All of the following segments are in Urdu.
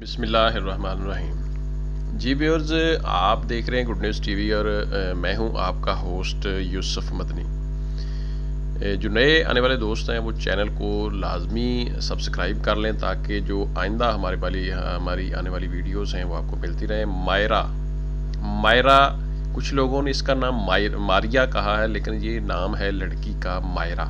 بسم اللہ الرحمن الرحیم۔ جی ویورز، آپ دیکھ رہے ہیں گڈ نیوز ٹی وی اور میں ہوں آپ کا ہوسٹ یوسف مدنی۔ جو نئے آنے والے دوست ہیں وہ چینل کو لازمی سبسکرائب کر لیں تاکہ جو آئندہ ہماری آنے والی ویڈیوز ہیں وہ آپ کو ملتی رہیں۔ مائرہ کچھ لوگوں نے اس کا نام ماریا کہا ہے، لیکن یہ نام ہے لڑکی کا مائرہ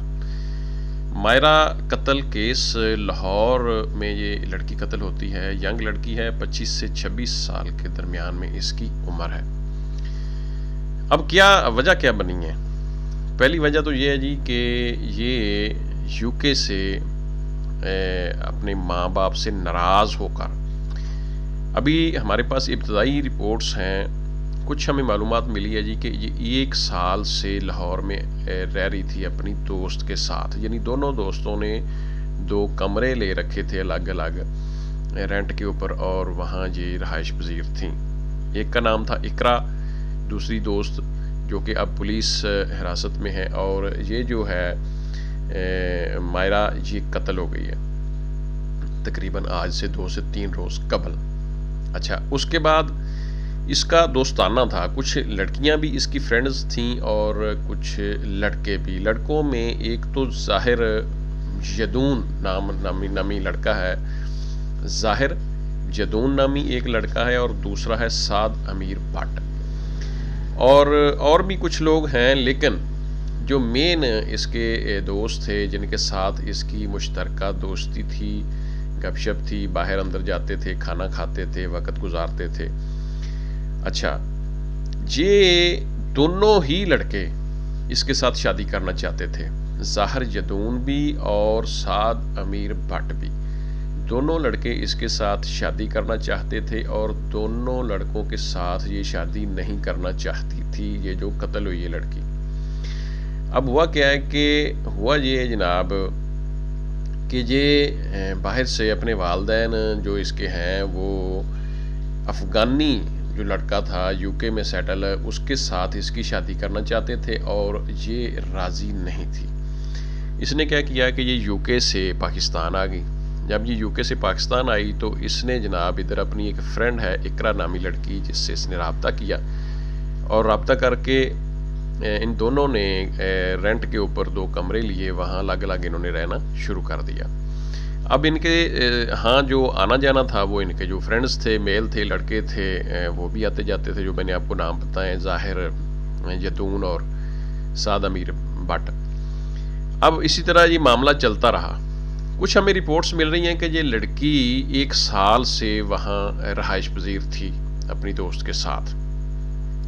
قتل کیس لاہور میں یہ لڑکی قتل ہوتی ہے۔ ینگ لڑکی ہے، 25 سے 26 سال کے درمیان میں اس کی عمر ہے۔ اب وجہ کیا بنی ہے؟ پہلی وجہ تو یہ ہے جی کہ یہ یو کے سے اپنے ماں باپ سے ناراض ہو کر، ابھی ہمارے پاس ابتدائی رپورٹس ہیں، کچھ ہمیں معلومات ملی ہے جی کہ یہ 1 سال سے لاہور میں رہ رہی تھی اپنی دوست کے ساتھ، یعنی دونوں دوستوں نے 2 کمرے لے رکھے تھے الگ الگ رینٹ کے اوپر، اور وہاں یہ رہائش پذیر تھیں۔ ایک کا نام تھا اقرا، دوسری دوست جو کہ اب پولیس حراست میں ہے، اور یہ جو ہے مائرہ یہ قتل ہو گئی ہے تقریباً آج سے 2 سے 3 روز قبل۔ اچھا، اس کے بعد اس کا دوستانہ تھا، کچھ لڑکیاں بھی اس کی فرینڈز تھیں اور کچھ لڑکے بھی۔ لڑکوں میں ایک تو ظاہر جدون نامی لڑکا ہے، ظاہر جدون نامی ایک لڑکا ہے، اور دوسرا ہے سعد امیر بٹ، اور بھی کچھ لوگ ہیں، لیکن جو مین اس کے دوست تھے جن کے ساتھ اس کی مشترکہ دوستی تھی، گپ شپ تھی، باہر اندر جاتے تھے، کھانا کھاتے تھے، وقت گزارتے تھے۔ اچھا، یہ دونوں ہی لڑکے اس کے ساتھ شادی کرنا چاہتے تھے، ظاہر جدون بھی اور سعد امیر بٹ بھی۔ دونوں لڑکے اس کے ساتھ شادی کرنا چاہتے تھے، اور دونوں لڑکوں کے ساتھ یہ شادی نہیں کرنا چاہتی تھی یہ جو قتل ہوئی ہے لڑکی۔ اب ہوا کیا ہے کہ یہ جناب کہ یہ باہر سے اپنے والدین جو اس کے ہیں وہ افغانی جو لڑکا تھا یو کے میں سیٹل ہے اس کے ساتھ اس کی شادی کرنا چاہتے تھے، اور یہ راضی نہیں تھی۔ اس نے کیا کیا کہ یہ یو کے سے پاکستان آ گئی۔ جب یہ یو کے سے پاکستان آئی تو اس نے جناب ادھر اپنی ایک فرینڈ ہے اقرا نامی لڑکی، جس سے اس نے رابطہ کیا، اور رابطہ کر کے ان دونوں نے رینٹ کے اوپر 2 کمرے لیے، وہاں الگ الگ انہوں نے رہنا شروع کر دیا۔ اب ان کے ہاں جو آنا جانا تھا وہ ان کے جو فرینڈز تھے، میل تھے، لڑکے تھے، وہ بھی آتے جاتے تھے، جو میں نے آپ کو نام بتائے، ظاہر جدون اور سعد امیر بٹ۔ اب اسی طرح یہ معاملہ چلتا رہا۔ کچھ ہمیں رپورٹس مل رہی ہیں کہ یہ لڑکی 1 سال سے وہاں رہائش پذیر تھی اپنی دوست کے ساتھ۔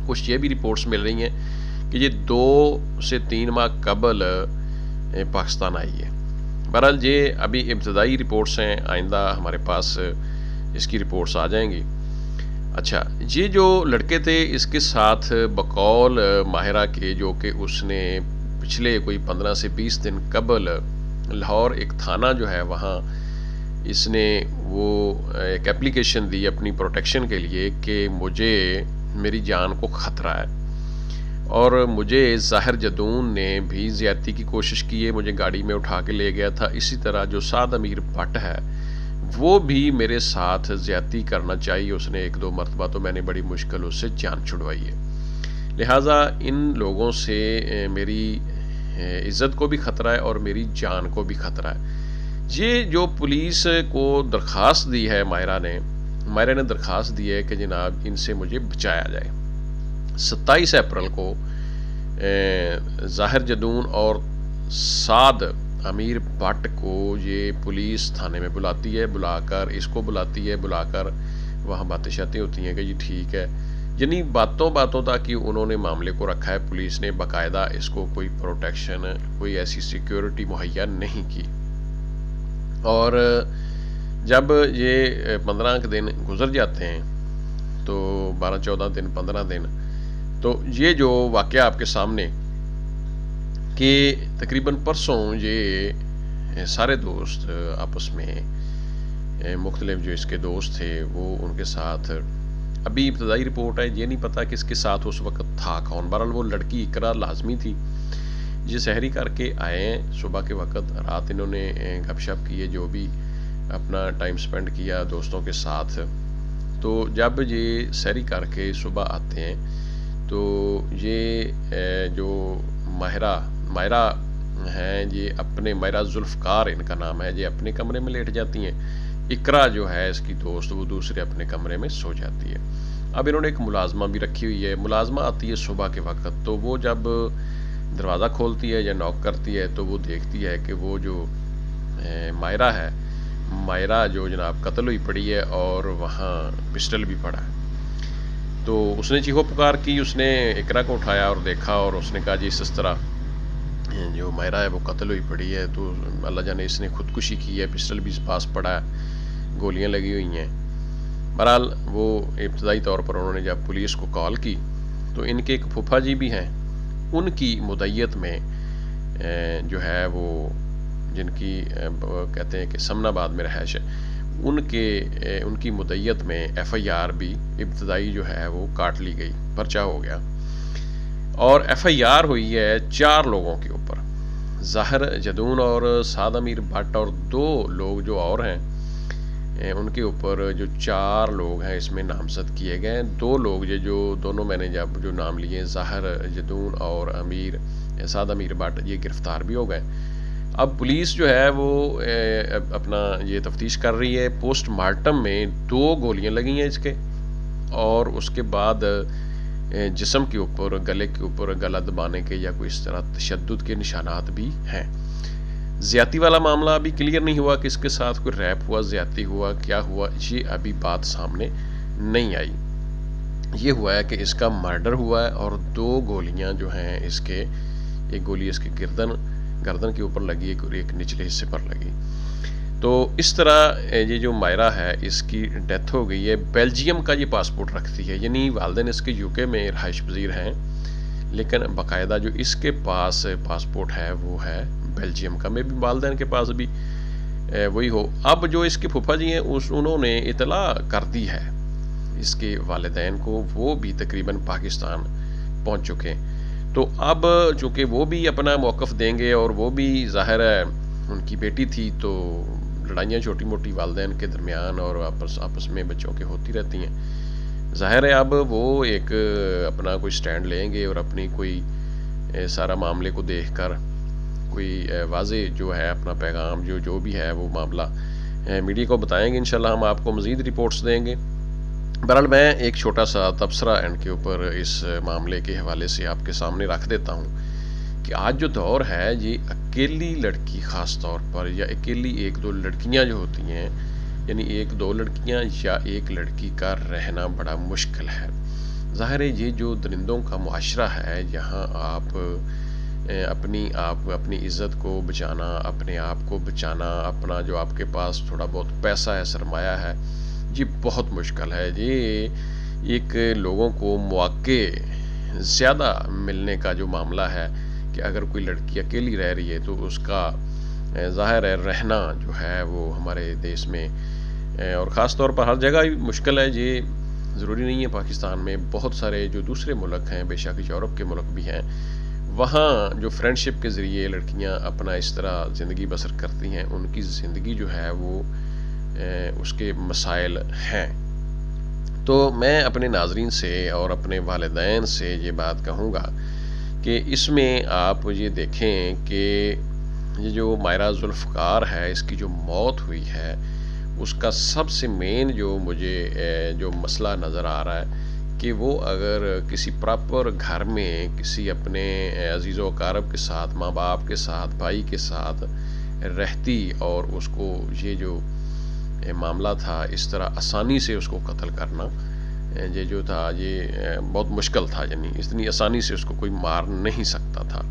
کچھ یہ بھی رپورٹس مل رہی ہیں کہ یہ 2 سے 3 ماہ قبل پاکستان آئی ہے۔ بہرحال یہ ابھی ابتدائی رپورٹس ہیں، آئندہ ہمارے پاس اس کی رپورٹس آ جائیں گی۔ اچھا، یہ جو لڑکے تھے اس کے ساتھ بقول ماہرہ کے، جو کہ اس نے پچھلے کوئی 15 سے 20 دن قبل لاہور ایک تھانہ جو ہے وہاں اس نے وہ ایک اپلیکیشن دی اپنی پروٹیکشن کے لیے کہ مجھے میری جان کو خطرہ ہے، اور مجھے ظاہر جدون نے بھی زیادتی کی کوشش کی ہے، مجھے گاڑی میں اٹھا کے لے گیا تھا۔ اسی طرح جو سعد امیر بٹ ہے وہ بھی میرے ساتھ زیادتی کرنا چاہیے، اس نے 1-2 مرتبہ، تو میں نے بڑی مشکل اس سے جان چھڑوائی ہے۔ لہٰذا ان لوگوں سے میری عزت کو بھی خطرہ ہے اور میری جان کو بھی خطرہ ہے۔ یہ جو پولیس کو درخواست دی ہے مائرہ نے درخواست دی ہے کہ جناب ان سے مجھے بچایا جائے۔ 27 اپریل کو ظاہر جدون اور سعد امیر بٹ کو یہ پولیس تھانے میں بلاتی ہے، بلا کر وہاں باتیں شاتیں ہوتی ہیں کہ جی ٹھیک ہے، یعنی باتوں تک کہ انہوں نے معاملے کو رکھا ہے، پولیس نے باقاعدہ اس کو کوئی پروٹیکشن، کوئی ایسی سیکیورٹی مہیا نہیں کی۔ اور جب یہ 15 دن گزر جاتے ہیں تو 12-14 دن 15 دن، تو یہ جو واقعہ آپ کے سامنے کہ تقریباً پرسوں یہ سارے دوست آپس میں مختلف جو اس کے دوست تھے وہ ان کے ساتھ، ابھی ابتدائی رپورٹ ہے، یہ نہیں پتا کہ اس کے ساتھ اس وقت تھا کون۔ بہرحال وہ لڑکی اقرا لازمی تھی۔ یہ سحری کر کے آئے ہیں صبح کے وقت، رات انہوں نے گپ شپ کی ہے، جو بھی اپنا ٹائم سپینڈ کیا دوستوں کے ساتھ. تو جب یہ سیری کر کے صبح آتے ہیں تو یہ جو ماہرہ ہیں یہ اپنے ماہرہ ذوالفقار ان کا نام ہے، یہ اپنے کمرے میں لیٹ جاتی ہیں. اقرا جو ہے اس کی دوست وہ دوسرے اپنے کمرے میں سو جاتی ہے. اب انہوں نے ایک ملازمہ بھی رکھی ہوئی ہے. ملازمہ آتی ہے صبح کے وقت، تو وہ جب دروازہ کھولتی ہے یا نوک کرتی ہے تو وہ دیکھتی ہے کہ وہ جو ماہرہ جو جناب قتل ہوئی پڑی ہے اور وہاں پسٹل بھی پڑا ہے. تو اس نے چیخو پکار کی، اس نے اقرا کو اٹھایا اور دیکھا اور اس نے کہا جی اس طرح جو ماہرہ ہے وہ قتل ہوئی پڑی ہے. تو اللہ جانے اس نے خودکشی کی ہے، پسٹل بھی پاس پڑا ہے، گولیاں لگی ہوئی ہیں. بہرحال وہ ابتدائی طور پر انہوں نے جب پولیس کو کال کی تو ان کے ایک پھوپھا جی بھی ہیں، ان کی مدعیت میں جو ہے وہ جن کی کہتے ہیں کہ سمن آباد میں رہائش ہے، ان کی مدعیت میں ایف آئی آر بھی ابتدائی جو ہے وہ کاٹ لی گئی، پرچہ ہو گیا. اور ایف آئی آر ہوئی ہے 4 لوگوں کے اوپر، ظاہر جدون اور سعد امیر بٹ، اور 2 لوگ جو اور ہیں ان کے اوپر جو 4 لوگ ہیں اس میں نامزد کیے گئے ہیں. 2 لوگ جو دونوں میں نے جب جو نام لیے ظاہر جدون اور سعد امیر بٹ، یہ گرفتار بھی ہو گئے. اب پولیس جو ہے وہ اپنا یہ تفتیش کر رہی ہے. پوسٹ مارٹم میں 2 گولیاں لگی ہیں اس کے، اور اس کے بعد جسم کے اوپر، گلے کے اوپر گلا دبانے کے یا کوئی اس طرح تشدد کے نشانات بھی ہیں. زیادتی والا معاملہ ابھی کلیئر نہیں ہوا کہ اس کے ساتھ کوئی ریپ ہوا، زیادتی ہوا، کیا ہوا، یہ ابھی بات سامنے نہیں آئی. یہ ہوا ہے کہ اس کا مرڈر ہوا ہے اور 2 گولیاں جو ہیں اس کے، ایک گولی اس کے گردن کے اوپر لگی اور ایک نچلے حصے پر لگی. تو اس طرح یہ جو ماہرہ ہے اس کی ڈیتھ ہو گئی ہے. بیلجیم کا یہ پاسپورٹ رکھتی ہے، یعنی والدین اس کے UK میں رہائش پذیر ہیں، لیکن باقاعدہ جو اس کے پاس پاسپورٹ ہے وہ ہے بیلجیم کا. میں بھی والدین کے پاس بھی وہی ہو. اب جو اس کے پھوپھا جی ہیں انہوں نے اطلاع کر دی ہے اس کے والدین کو، وہ بھی تقریباً پاکستان پہنچ چکے. تو اب چونکہ وہ بھی اپنا موقف دیں گے اور وہ بھی ظاہر ہے ان کی بیٹی تھی، تو لڑائیاں چھوٹی موٹی والدین کے درمیان اور آپس میں بچوں کے ہوتی رہتی ہیں. ظاہر ہے اب وہ ایک اپنا کوئی سٹینڈ لیں گے اور اپنی کوئی سارا معاملے کو دیکھ کر کوئی واضح جو ہے اپنا پیغام جو بھی ہے وہ معاملہ میڈیا کو بتائیں گے. انشاءاللہ ہم آپ کو مزید رپورٹس دیں گے. بہرحال میں ایک چھوٹا سا تبصرہ اینڈ کے اوپر اس معاملے کے حوالے سے آپ کے سامنے رکھ دیتا ہوں کہ آج جو دور ہے یہ اکیلی لڑکی خاص طور پر، یا اکیلی 1-2 لڑکیاں جو ہوتی ہیں، یعنی 1-2 لڑکیاں یا ایک لڑکی کا رہنا بڑا مشکل ہے. ظاہر ہے یہ جو درندوں کا معاشرہ ہے، یہاں آپ اپنی عزت کو بچانا، اپنے آپ کو بچانا، اپنا جو آپ کے پاس تھوڑا بہت پیسہ ہے، سرمایہ ہے، یہ بہت مشکل ہے. یہ ایک لوگوں کو مواقع زیادہ ملنے کا جو معاملہ ہے کہ اگر کوئی لڑکی اکیلی رہ رہی ہے تو اس کا ظاہر ہے رہنا جو ہے وہ ہمارے دیش میں اور خاص طور پر ہر جگہ ہی مشکل ہے. یہ ضروری نہیں ہے پاکستان میں، بہت سارے جو دوسرے ملک ہیں، بے شک یورپ کے ملک بھی ہیں، وہاں جو فرینڈشپ کے ذریعے لڑکیاں اپنا اس طرح زندگی بسر کرتی ہیں، ان کی زندگی جو ہے وہ اس کے مسائل ہیں. تو میں اپنے ناظرین سے اور اپنے والدین سے یہ بات کہوں گا کہ اس میں آپ یہ دیکھیں کہ یہ جو ماہرہ ذوالفقار ہے، اس کی جو موت ہوئی ہے، اس کا سب سے مین جو مجھے جو مسئلہ نظر آ رہا ہے کہ وہ اگر کسی پراپر گھر میں کسی اپنے عزیز و اقارب کے ساتھ، ماں باپ کے ساتھ، بھائی کے ساتھ رہتی اور اس کو یہ جو معاملہ تھا اس طرح آسانی سے اس کو قتل کرنا، یہ جو تھا یہ بہت مشکل تھا، یعنی اتنی آسانی سے اس کو کوئی مار نہیں سکتا تھا.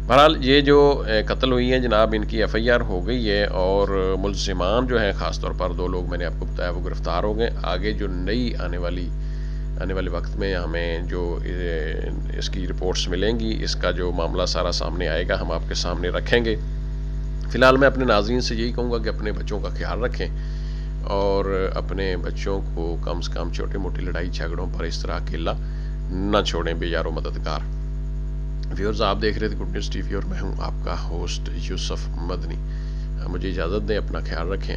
بہرحال یہ جو قتل ہوئی ہیں جناب، ان کی ایف آئی آر ہو گئی ہے اور ملزمان جو ہیں خاص طور پر 2 لوگ میں نے آپ کو بتایا وہ گرفتار ہو گئے. آگے جو نئی آنے والے وقت میں ہمیں جو اس کی رپورٹس ملیں گی، اس کا جو معاملہ سارا سامنے آئے گا ہم آپ کے سامنے رکھیں گے. فی الحال میں اپنے ناظرین سے یہی کہوں گا کہ اپنے بچوں کا خیال رکھیں اور اپنے بچوں کو کم سے کم چھوٹی موٹی لڑائی جھگڑوں پر اس طرح اکیلا نہ چھوڑیں بے یار و مددگار. ویورز، آپ دیکھ رہے تھے گڈ نیوز ٹی وی اور میں ہوں آپ کا ہوسٹ یوسف مدنی. مجھے اجازت دیں، اپنا خیال رکھیں.